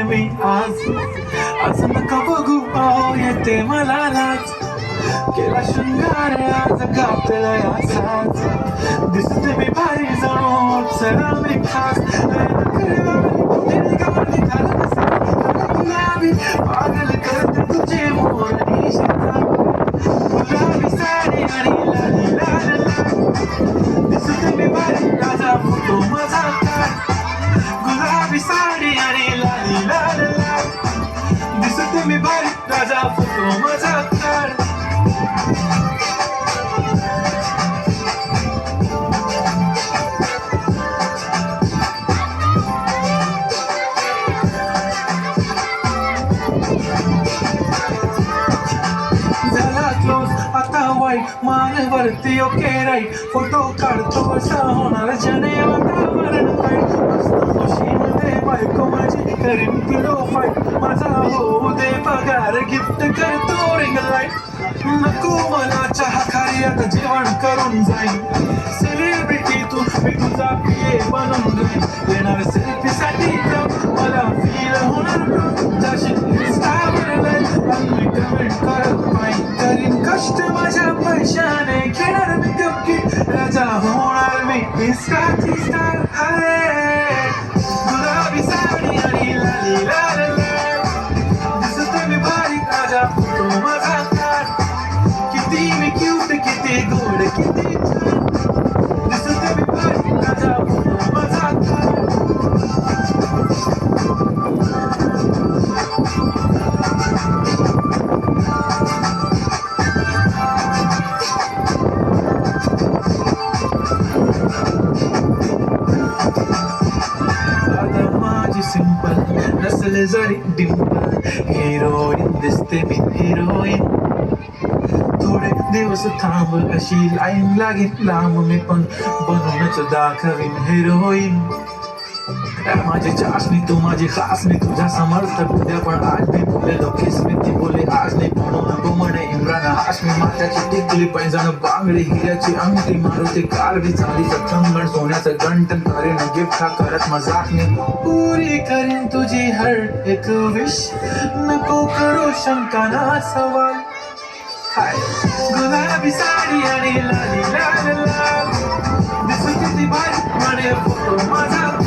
मी आज नका बघू पाहू येते मला लाज केला शृंगार आज कापला असाच दिसते मी भारी जणू अप्सरा मी खास पागल करत तुझे मोरणी गुलाबी साडी आणि लाली लाल दिसते मी भारी ताजा फोटो माझा गुलाबी साडी आणि लाली लाल दिसते मी भारी ताजा फोटो माझा झाला क्लोज आता वाईट मानवरती ओके राईट फोटो काढतो कसा होणार जने वातावरण वाईट मशीनमध्ये बायको माझी करीन पिलो फाईट माझा होऊ दे पगार गिफ्ट करतो रिंग लाईट नको मला चहा खारी आता जेवण करून जाईन सेलिब्रिटी तू मी तुझा पिये बनून जाईन येणार सेल्फीसाठी मला फील होणार जाशील इंस्टावर मी कमेंट करत नाही करीन कष्ट माझ्या पैशाने घेणार मी गप्पी राजा होणार मी इंस्टाची स्टार हाय गुलाबी साडी आणि लाली लाल दिसते मी भारी राजा फोटो माझा किती मी क्यूट किती गोड किती छान दिसते मी भारी राजा फोटो माझा सिंपल नसल जरी डिंपल हिरोईन दिसते मी हिरोईन थोडे दिवस थांब अशी लाईन लागेल लांब मी पण बनवूनच दाखवीन हिरोईन माझी चाचणी तू माझी खास मी तुझ्या समर्थक उद्या पण आज मी बोले लोके स्मृती बोले आज नाही म्हणून म्हणे इम्रान हाशमी माथ्याची टिकली पैंजण बांगडी हिऱ्याची अंगठी मारुती कारवी चांदीचं कंगण सोन्याचं गंटन करीन गिफ्ट हा करत मजाक मी पुरी करीन तुझी हर एक विश नको करू शंका ना सवाल हाय गुलाबी साडी आणि लाली लाल लाल दिसते ती भारी म्हणे फोटो माझा